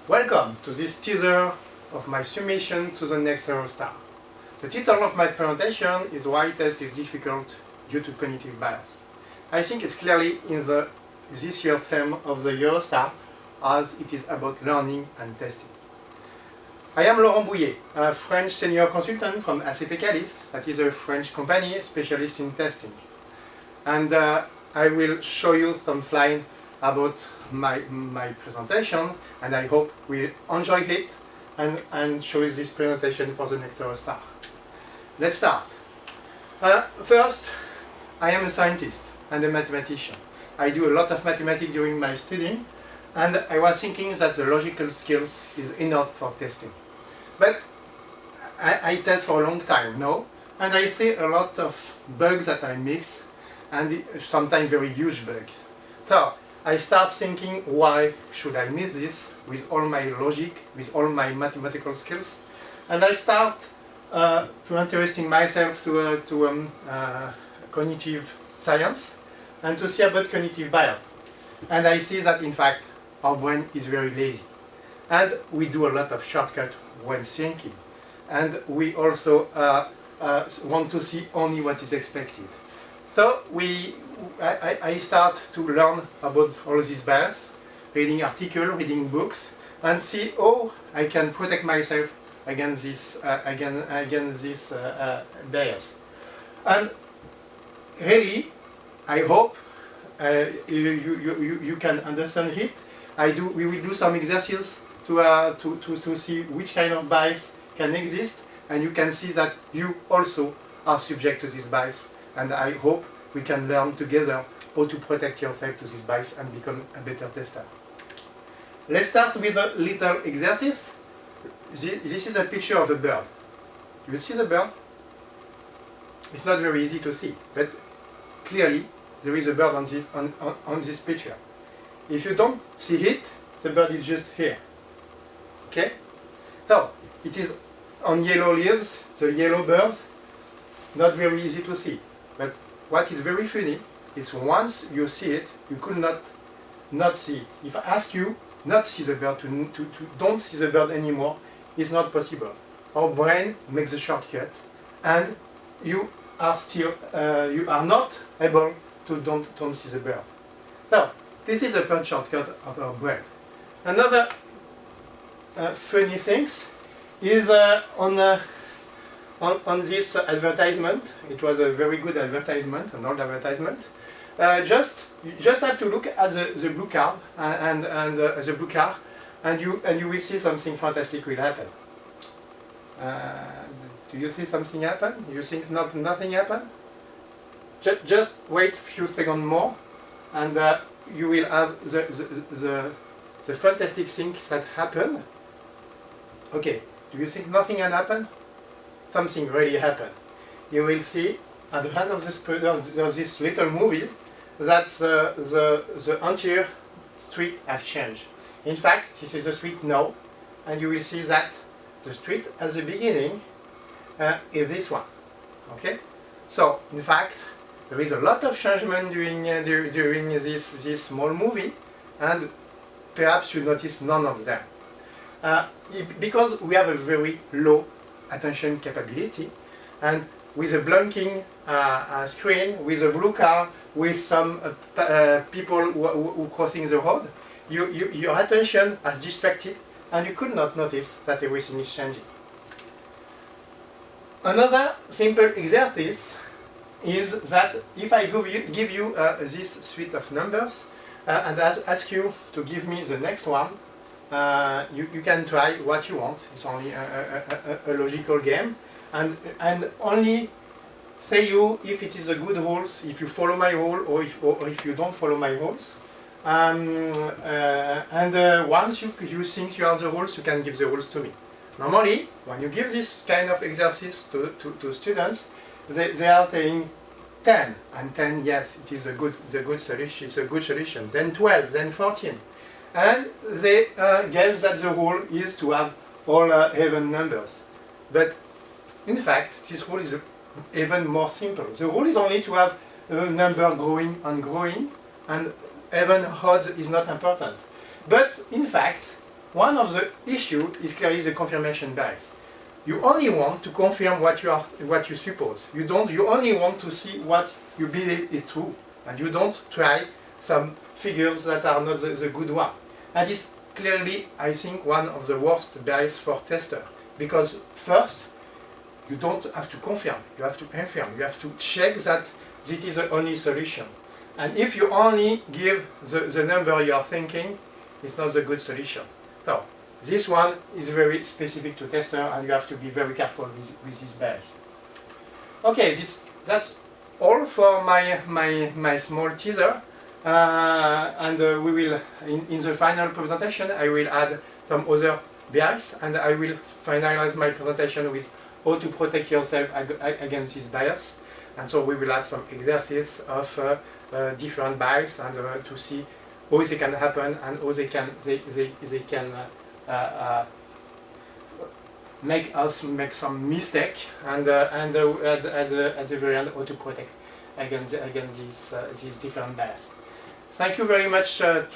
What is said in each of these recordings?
Welcome to this teaser of my summation to the next Eurostar. The title of my presentation is Why Test is Difficult Due to Cognitive Bias. I think it's clearly in this year's theme of the Eurostar, as it is about learning and testing. I am Laurent Bouillet, a French senior consultant from ACP Calif, that is a French company specialist in testing. And I will show you some slides about my presentation, and I hope we enjoy it and show you this presentation for the next Eurostar. Let's start. First, I am a scientist and a mathematician. I do a lot of mathematics during my studying, and I was thinking that the logical skills is enough for testing. But I test for a long time now, and I see a lot of bugs that I miss, and sometimes very huge bugs. So I start thinking, why should I miss this with all my logic, with all my mathematical skills? And I start to interesting myself to cognitive science and to see about cognitive bias. And I see that in fact our brain is very lazy. And we do a lot of shortcuts when thinking. And we also want to see only what is expected. So I start to learn about all these bias, reading articles, reading books, and see how I can protect myself against this bias. And really, I hope you can understand it. We will do some exercises to see which kind of bias can exist, and you can see that you also are subject to this bias. And I hope we can learn together how to protect yourself to this bias and become a better tester. Let's start with a little exercise. This is a picture of a bird. You see the bird? It's not very easy to see, but clearly there is a bird on this picture. If you don't see it, the bird is just here. Okay? So, it is on yellow leaves, the yellow birds, not very easy to see. But what is very funny is once you see it, you could not see it. If I ask you not see the bird, to don't see the bird anymore, it's not possible. Our brain makes a shortcut, and you are not able to don't see the bird. So this is the first shortcut of our brain. Another funny things is on this advertisement. It was a very good advertisement, an old advertisement. You just have to look at the blue card and the blue car, and you will see something fantastic will happen. Do you see something happen? You think nothing happen? Just wait a few seconds more, and you will have the fantastic things that happen. Okay. Do you think nothing can happen? Something really happened. You will see at the end of this little movie that the entire street has changed. In fact, this is the street now, and you will see that the street at the beginning is this one. Okay? So, in fact, there is a lot of changement during this small movie, and perhaps you notice none of them. Because we have a very low attention capability, and with a blinking screen, with a blue car, with some people who crossing the road, your attention is distracted, and you could not notice that everything is changing. Another simple exercise is that if I give you this suite of numbers and ask you to give me the next one, you can try what you want. It's only a logical game, and only say you if it is a good rules, if you follow my rule, or if you don't follow my rules. Once you think you have the rules, you can give the rules to me. Normally, when you give this kind of exercise to students, they are saying 10, and 10, yes, it is the good solution. It's a good solution. Then 12, then 14. And they guess that the rule is to have all even numbers. But in fact, this rule is even more simple. The rule is only to have a number growing and growing, and even odds is not important. But in fact, one of the issues is clearly the confirmation bias. You only want to confirm what you suppose. You only want to see what you believe is true, and you don't try some figures that are not the good one. And it's clearly, I think, one of the worst bias for tester, because first, you don't have to confirm, you have to confirm, you have to check that this is the only solution. And if you only give the number you are thinking, it's not the good solution. So, this one is very specific to tester, and you have to be very careful with this bias. Okay, that's all for my small teaser. And we will, in the final presentation, I will add some other bias, and I will finalize my presentation with how to protect yourself against this bias. And so we will add some exercises of different bias, and to see how they can happen and how they can make us make some mistake, and at the very end how to protect against these different bias. Thank you very much to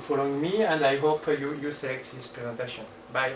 following me, and I hope you select this presentation. Bye.